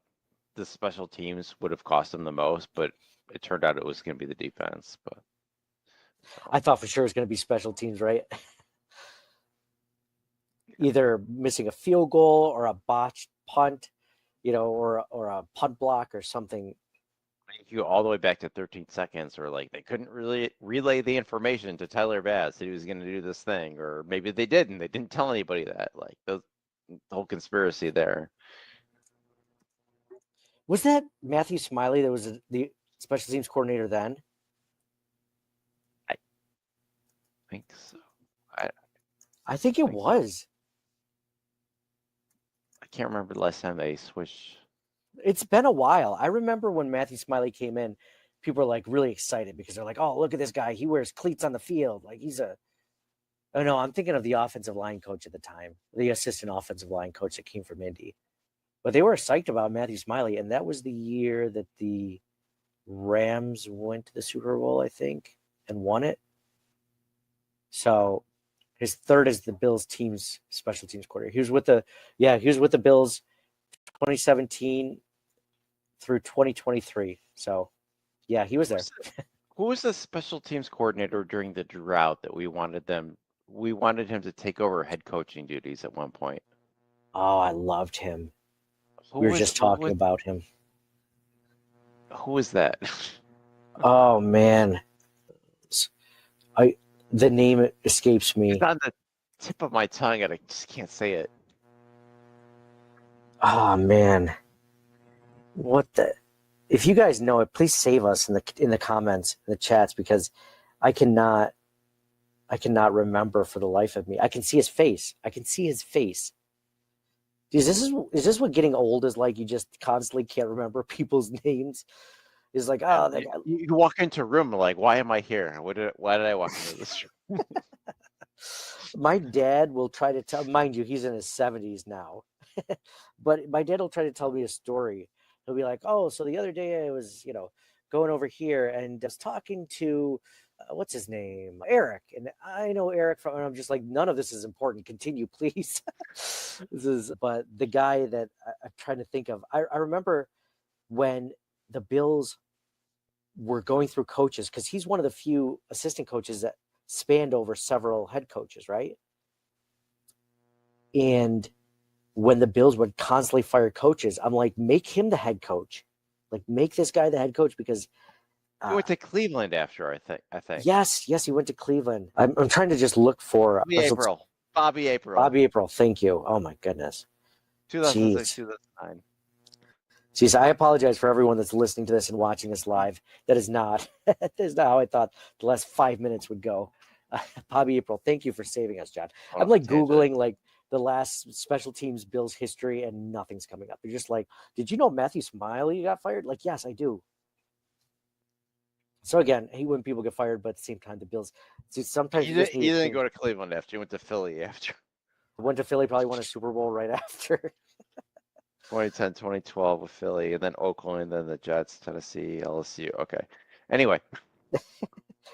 the special teams would have cost them the most, but it turned out it was going to be the defense. But I thought for sure it was going to be special teams, right? Either missing a field goal or a botched punt, or a punt block or something. if you go all the way back to 13 seconds, or like they couldn't really relay the information to Tyler Bass that he was going to do this thing, or maybe they didn't. They didn't tell anybody that. Like the whole conspiracy there. Was that Matthew Smiley that was the special teams coordinator then? I think so. I think it was. I can't remember the last time they switched. It's been a while. I remember when Matthew Smiley came in, people were like really excited because they're like, "Oh, look at this guy! He wears cleats on the field. Like he's a." Oh no, I'm thinking of the offensive line coach at the time, the assistant offensive line coach that came from Indy. But they were psyched about Matthew Smiley, and that was the year that the Rams went to the Super Bowl, I think, and won it. So his third is the Bills team's special teams coordinator. He was with the Bills 2017 through 2023. So yeah, he was there. Who was the special teams coordinator during the drought that we wanted him to take over head coaching duties at one point? Oh, I loved him. We were just talking about him. Who was that? Oh man, the name escapes me. It's on the tip of my tongue, and I just can't say it. Oh man, what the? If you guys know it, please save us in the comments, in the chats, because I cannot remember for the life of me. I can see his face. Is this what getting old is like? You just constantly can't remember people's names. It's like, oh, that guy. You walk into a room like, why am I here? Why did I walk into this room? My dad will try to tell, mind you, he's in his 70s now, but my dad will try to tell me a story. He'll be like, oh, so the other day I was, going over here and I was talking to, what's his name? Eric. And I know Eric from, and I'm just like, none of this is important. Continue, please. But the guy that I'm trying to think of, I remember when the Bills were going through coaches, because he's one of the few assistant coaches that spanned over several head coaches, right? And when the Bills would constantly fire coaches, I'm like, make him the head coach. Like, make this guy the head coach, because he went to Cleveland after, I think. Yes, he went to Cleveland. I'm trying to just look for Bobby April. Thank you. Oh my goodness. 2006, 2009. Jeez, I apologize for everyone that's listening to this and watching this live. That is not how I thought the last 5 minutes would go. Bobby April, thank you for saving us, John. I'm like Googling like the last special teams Bills history and nothing's coming up. You're just like, did you know Matthew Smiley got fired? Like, yes, I do. So again, hate when people get fired, but at the same time, the Bills. So sometimes you just need He a didn't change. go to Cleveland after. He went to Philly after. Went to Philly, probably won a Super Bowl right after. 2010, 2012 with Philly, and then Oakland, then the Jets, Tennessee, LSU. Okay. Anyway,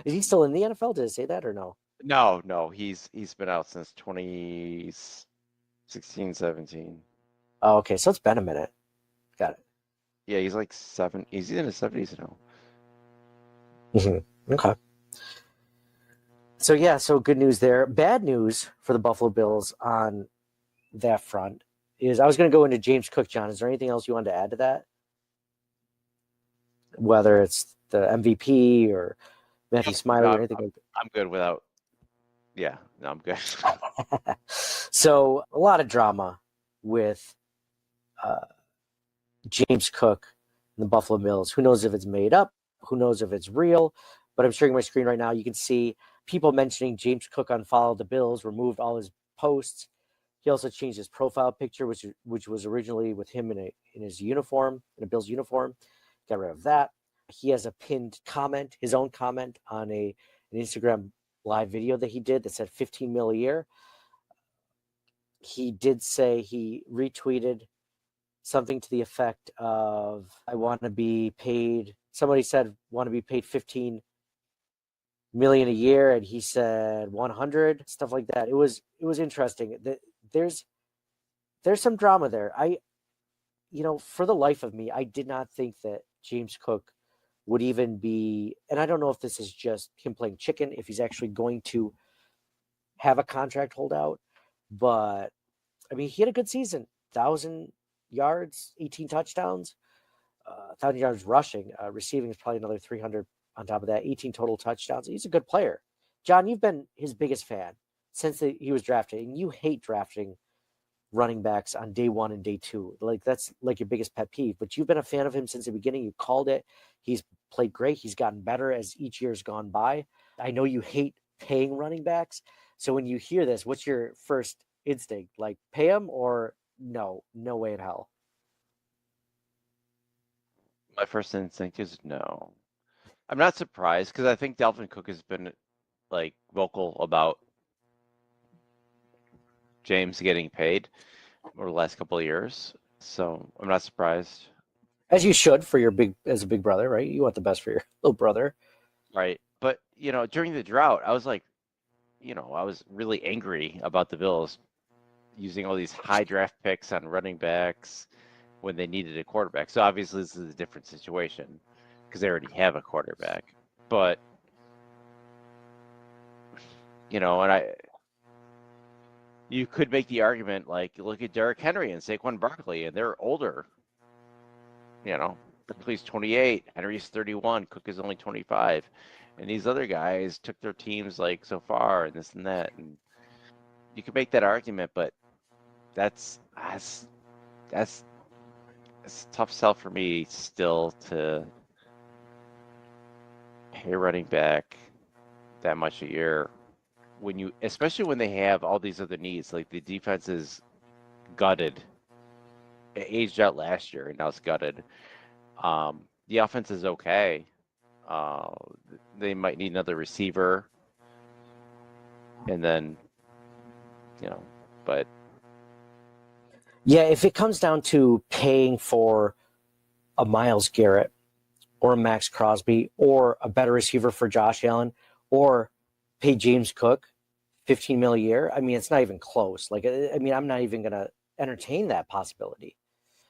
Is he still in the NFL? Did it say that or no? no, he's been out since 2016, 17. Oh, okay, so it's been a minute. Got it. Yeah, he's like he's in his 70s now. Okay. So yeah, so good news there. Bad news for the Buffalo Bills on that front is I was going to go into James Cook, John. Is there anything else you wanted to add to that? Whether it's the MVP or Matthew Smiley or anything like I'm good without. Yeah, no, I'm good. that. So a lot of drama with James Cook and the Buffalo Bills. Who knows if it's made up? Who knows if it's real? But I'm sharing my screen right now. You can see people mentioning James Cook unfollowed the Bills, removed all his posts. He also changed his profile picture, which was originally with him in his uniform, in a Bills uniform. Got rid of that. He has a pinned comment, his own comment on an Instagram live video that he did that said 15 mil a year. He did say he retweeted something to the effect of, I want to be paid. Somebody said, want to be paid 15 million a year. And he said 100, stuff like that. It was interesting. There's some drama there. For the life of me, I did not think that James Cook would even be, and I don't know if this is just him playing chicken, if he's actually going to have a contract holdout, but I mean, he had a good season, 1,000 yards, 18 touchdowns, 1,000 yards rushing, receiving is probably another 300 on top of that, 18 total touchdowns. He's a good player. John, you've been his biggest fan since he was drafted, and you hate drafting running backs on day one and day two. Like that's like your biggest pet peeve, but you've been a fan of him since the beginning. You called it. He's played great. He's gotten better as each year's gone by. I know you hate paying running backs. So when you hear this, what's your first instinct? Like pay him or no way in hell? My first instinct is no. I'm not surprised because I think Dalvin Cook has been like vocal about James getting paid over the last couple of years. So I'm not surprised. As you should for as a big brother, right? You want the best for your little brother. Right. But, during the drought, I was like, I was really angry about the Bills using all these high draft picks on running backs when they needed a quarterback. So obviously this is a different situation because they already have a quarterback. But, you could make the argument, like, look at Derrick Henry and Saquon Barkley, and they're older. Barkley's 28, Henry's 31, Cook is only 25. And these other guys took their teams, like, so far and this and that. And you could make that argument, but that's a tough sell for me still to pay running back that much a year especially when they have all these other needs, like the defense is gutted. It aged out last year and now it's gutted. The offense is okay. They might need another receiver, and then, but Yeah, if it comes down to paying for a Myles Garrett or a Max Crosby or a better receiver for Josh Allen or pay James Cook 15 mil a year, I mean, it's not even close. Like, I mean, I'm not even going to entertain that possibility.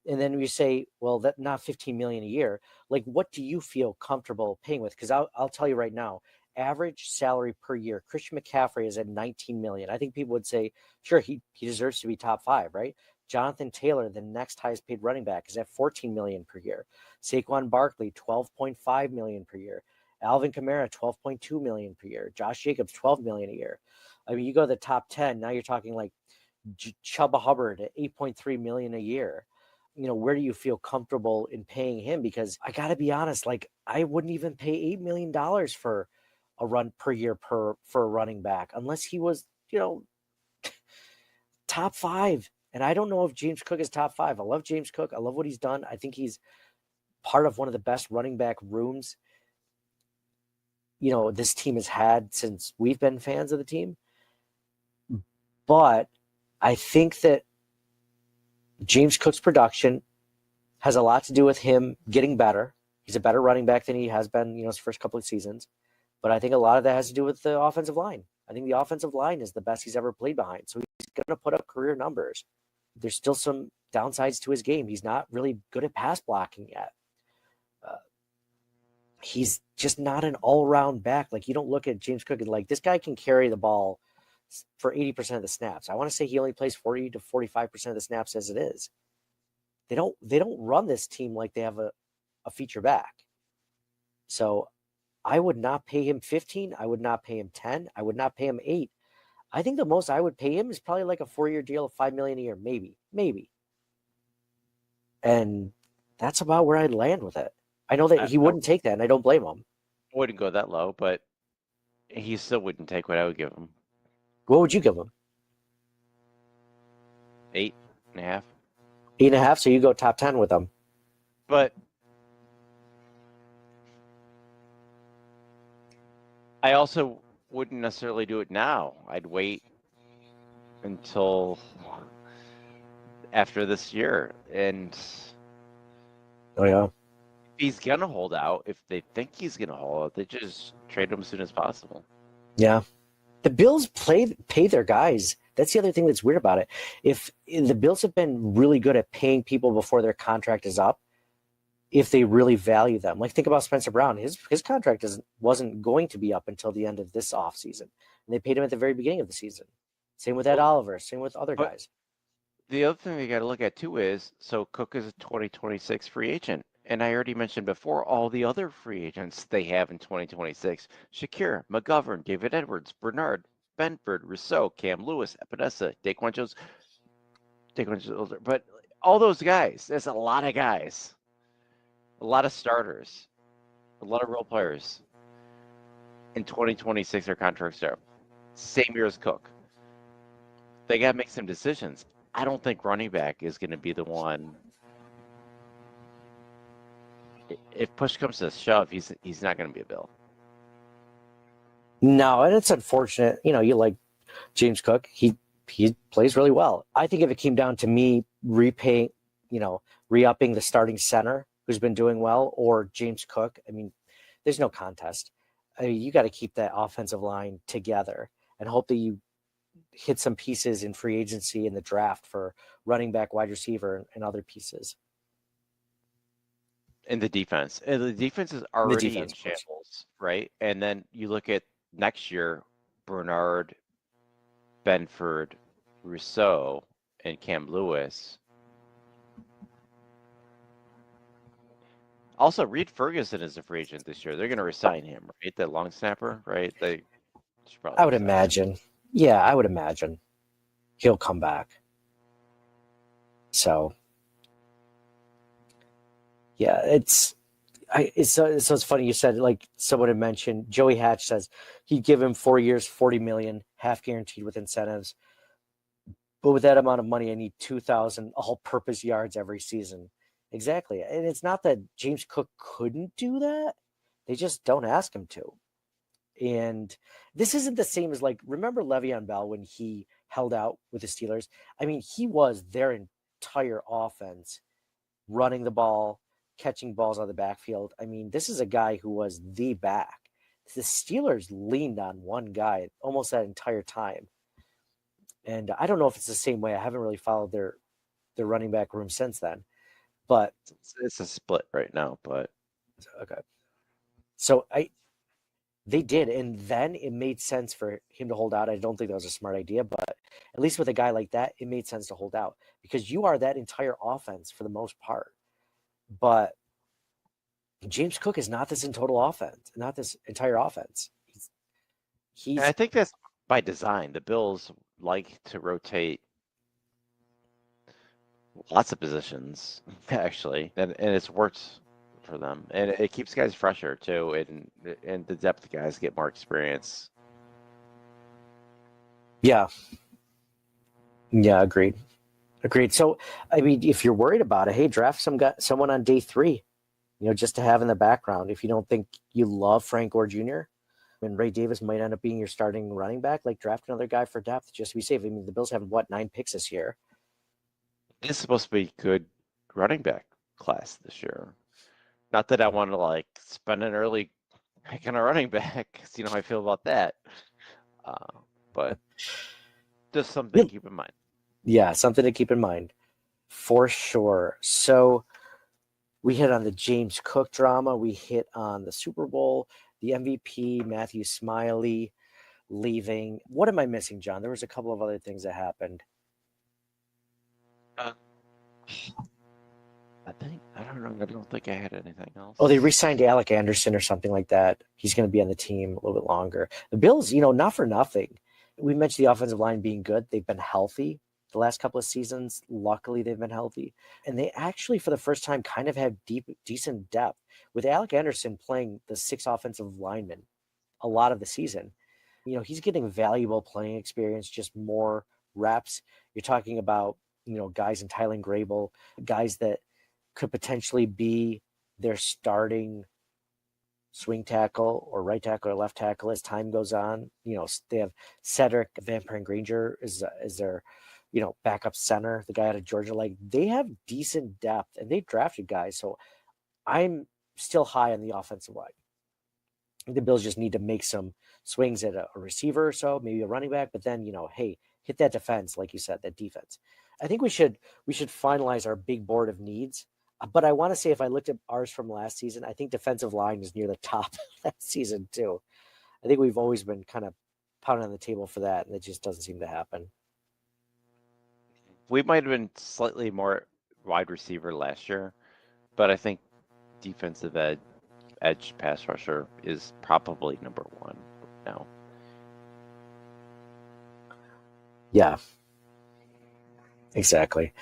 And then you say, well, that not 15 million a year. Like, what do you feel comfortable paying with? Because I'll tell you right now, average salary per year, Christian McCaffrey is at 19 million. I think people would say, sure, he deserves to be top 5, right? Jonathan Taylor, the next highest paid running back, is at 14 million per year. Saquon Barkley, 12.5 million per year. Alvin Kamara, 12.2 million per year. Josh Jacobs, 12 million a year. I mean, you go to the top 10, now you're talking like Chuba Hubbard at 8.3 million a year. Where do you feel comfortable in paying him? Because I got to be honest, like I wouldn't even pay $8 million for a run per year for a running back unless he was, top 5. And I don't know if James Cook is top 5. I love James Cook. I love what he's done. I think he's part of one of the best running back rooms this team has had since we've been fans of the team. But I think that James Cook's production has a lot to do with him getting better. He's a better running back than he has been, his first couple of seasons. But I think a lot of that has to do with the offensive line. I think the offensive line is the best he's ever played behind. So he's going to put up career numbers. There's still some downsides to his game. He's not really good at pass blocking yet. He's just not an all-round back. Like, you don't look at James Cook and like, this guy can carry the ball for 80% of the snaps. I want to say he only plays 40 to 45% of the snaps as it is. They don't run this team like they have a feature back. So I would not pay him 15. I would not pay him 10. I would not pay him 8. I think the most I would pay him is probably like a 4-year deal of $5 million a year, maybe. And that's about where I'd land with it. I know that he wouldn't take that, and I don't blame him. I wouldn't go that low, but he still wouldn't take what I would give him. What would you give him? 8.5. 8.5. So you go top 10 with him. But I also wouldn't necessarily do it now. I'd wait until after this year. And Oh, yeah. if he's going to hold out, if they think he's going to hold out, they just trade him as soon as possible. Yeah. The Bills pay their guys. That's the other thing that's weird about it. If the Bills have been really good at paying people before their contract is up, if they really value them. Like, think about Spencer Brown. His contract wasn't going to be up until the end of this offseason. And they paid him at the very beginning of the season. Same with Ed Oliver. Same with other guys. The other thing you got to look at, too, is so Cook is a 2026 free agent. And I already mentioned before all the other free agents they have in 2026. Shakir, McGovern, David Edwards, Bernard, Benford, Rousseau, Cam Lewis, Epinesa, Daquan Jones. Older. But all those guys, there's a lot of guys. A lot of starters. A lot of role players. In 2026, their contracts are up. Same year as Cook. They got to make some decisions. I don't think running back is going to be the one. If push comes to shove, he's not going to be a Bill. No, and it's unfortunate. You like James Cook. He plays really well. I think if it came down to me re-upping the starting center who's been doing well, or James Cook, I mean, there's no contest. You got to keep that offensive line together and hope that you hit some pieces in free agency in the draft for running back, wide receiver, and other pieces. And the defense. And the defense is already in shambles, right? And then you look at next year, Bernard, Benford, Rousseau, and Cam Lewis. Also, Reed Ferguson is a free agent this year. They're going to resign him, right? That long snapper, right? I would imagine. Yeah, I would imagine he'll come back. So, yeah, it's funny you said, like, someone had mentioned, Joey Hatch says he'd give him 4 years, $40 million, half guaranteed with incentives. But with that amount of money, I need 2,000 all-purpose yards every season. Exactly. And it's not that James Cook couldn't do that. They just don't ask him to. And this isn't the same as, like, remember Le'Veon Bell when he held out with the Steelers? I mean, he was their entire offense, running the ball, catching balls out of the backfield. I mean, this is a guy who was the back. The Steelers leaned on one guy almost that entire time. And I don't know if it's the same way. I haven't really followed their running back room since then. But it's a split right now, but okay. So they did, and then it made sense for him to hold out. I don't think that was a smart idea, but at least with a guy like that, it made sense to hold out because you are that entire offense for the most part. But James Cook is not this in total offense, not this entire offense. He's I think that's by design. The Bills like to rotate lots of positions, actually, and it's worked for them, and it keeps guys fresher too, and the depth guys get more experience. Yeah, agreed. So, I mean, if you're worried about it, hey, draft someone on day 3, just to have in the background. If you don't think you love Frank Gore Jr., And Ray Davis might end up being your starting running back. Like, draft another guy for depth just to be safe. I mean, the Bills have 9 picks this year. It's supposed to be good running back class this year. Not that I want to like spend an early pick on a running back, 'cause you know how I feel about that. But just something to keep in mind. Yeah, something to keep in mind for sure. So we hit on the James Cook drama. We hit on the Super Bowl, the MVP, Matthew Smiley leaving. What am I missing, John? There was a couple of other things that happened. I don't know. I don't think I had anything else. Oh, they re-signed Alec Anderson or something like that. He's going to be on the team a little bit longer. The Bills, not for nothing. We mentioned the offensive line being good. They've been healthy the last couple of seasons. Luckily, they've been healthy. And they actually, for the first time, kind of have decent depth. With Alec Anderson playing the 6 offensive linemen a lot of the season, he's getting valuable playing experience, just more reps. You're talking about, guys in Tylen Grable, guys that could potentially be their starting swing tackle or right tackle or left tackle as time goes on. They have Cedric Van Granger is their, backup center, the guy out of Georgia. Like, they have decent depth and they drafted guys. So I'm still high on the offensive line. The Bills just need to make some swings at a receiver or so, maybe a running back, but then, hey, hit that defense, like you said, that defense. I think we should finalize our big board of needs. But I want to say, if I looked at ours from last season, I think defensive line is near the top that season too. I think we've always been kind of pounding on the table for that, and it just doesn't seem to happen. We might have been slightly more wide receiver last year, but I think defensive edge pass rusher is probably number 1 now. Yeah. Exactly.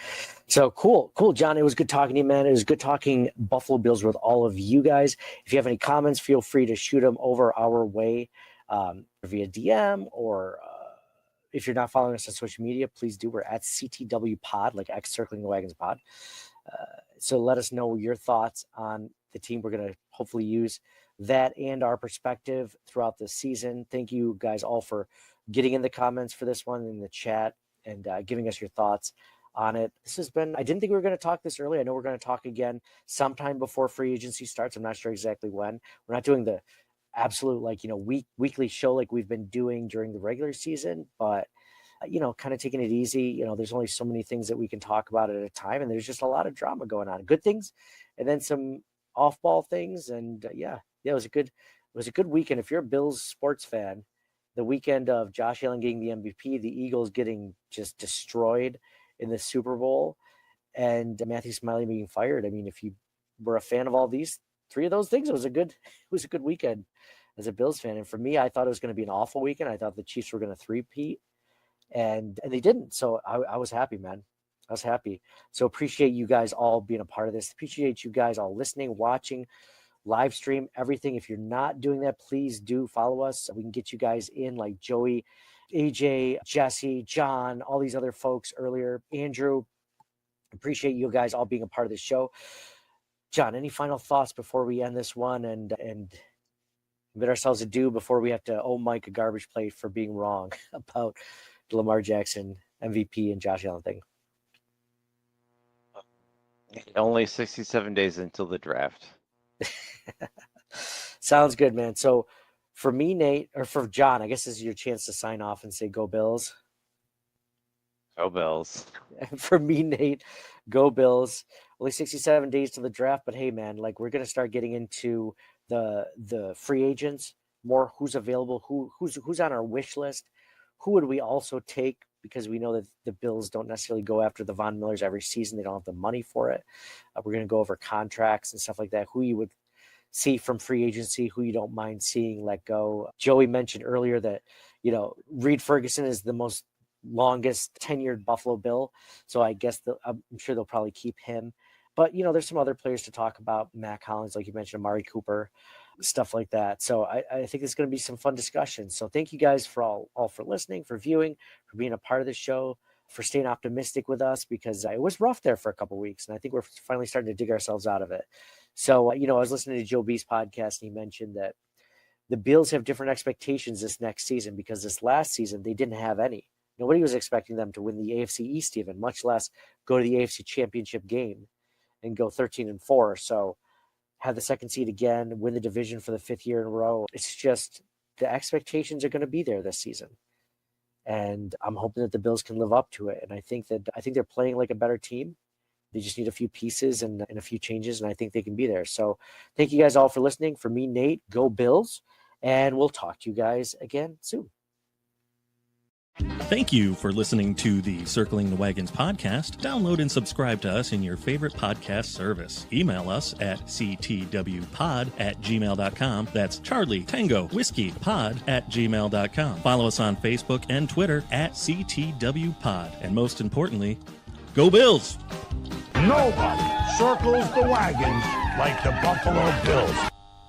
So cool, John. It was good talking to you, man. It was good talking Buffalo Bills with all of you guys. If you have any comments, feel free to shoot them over our way via DM, or if you're not following us on social media, please do. We're at CTW Pod, like X Circling the Wagons Pod. So let us know your thoughts on the team. We're going to hopefully use that and our perspective throughout the season. Thank you guys all for getting in the comments for this one in the chat and giving us your thoughts on it. This has been, I didn't think we were going to talk this early. I know we're going to talk again sometime before free agency starts. I'm not sure exactly when. We're not doing the absolute, weekly show like we've been doing during the regular season, but, kind of taking it easy. There's only so many things that we can talk about at a time, and there's just a lot of drama going on. Good things, and then some off-ball things. And it was a good weekend. If you're a Bills sports fan, the weekend of Josh Allen getting the MVP, the Eagles getting just destroyed in the Super Bowl, and Matthew Smiley being fired. I mean, if you were a fan of all these 3 of those things, it was a good weekend as a Bills fan. And for me, I thought it was going to be an awful weekend. I thought the Chiefs were going to three-peat, and they didn't. So I was happy, man. I was happy. So appreciate you guys all being a part of this. Appreciate you guys all listening, watching, live stream, everything. If you're not doing that, please do follow us. We can get you guys in, like Joey, AJ, Jesse, John, all these other folks earlier. Andrew, appreciate you guys all being a part of the show. John, any final thoughts before we end this one and bid ourselves adieu before we have to Mike a garbage plate for being wrong about the Lamar Jackson MVP and Josh Allen thing? Only 67 days until the draft. Sounds good, man. So for me, Nate, or for John, I guess this is your chance to sign off and say go Bills. Go Bills. For me, Nate, go Bills. Only 67 days to the draft, but hey, man, we're going to start getting into the free agents, more who's available, who's on our wish list, who would we also take, because we know that the Bills don't necessarily go after the Von Millers every season. They don't have the money for it. We're going to go over contracts and stuff like that, who you would see from free agency, who you don't mind seeing let go. Joey mentioned earlier that, Reed Ferguson is the most longest tenured Buffalo Bill. So I guess I'm sure they'll probably keep him. But, there's some other players to talk about. Matt Collins, like you mentioned, Amari Cooper, stuff like that. So I think it's going to be some fun discussion. So thank you guys for all for listening, for viewing, for being a part of the show, for staying optimistic with us, because it was rough there for a couple of weeks. And I think we're finally starting to dig ourselves out of it. So, I was listening to Joe B's podcast, and he mentioned that the Bills have different expectations this next season because this last season they didn't have any. Nobody was expecting them to win the AFC East even, much less go to the AFC Championship game and go 13-4. So have the second seed again, win the division for the 5th year in a row. It's just the expectations are going to be there this season. And I'm hoping that the Bills can live up to it. And I think they're playing like a better team. They just need a few pieces and a few changes, and I think they can be there. So thank you guys all for listening. For me, Nate, go Bills, and we'll talk to you guys again soon. Thank you for listening to the Circling the Wagons podcast. Download and subscribe to us in your favorite podcast service. Email us at ctwpod@gmail.com. That's Charlie Tango Whiskey Pod@gmail.com. Follow us on Facebook and Twitter at CTWPod. And most importantly, go Bills! Nobody circles the wagons like the Buffalo Bills.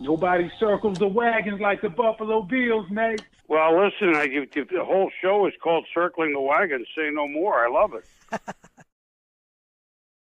Nobody circles the wagons like the Buffalo Bills, Nate. Well, listen, the whole show is called Circling the Wagons. Say no more. I love it.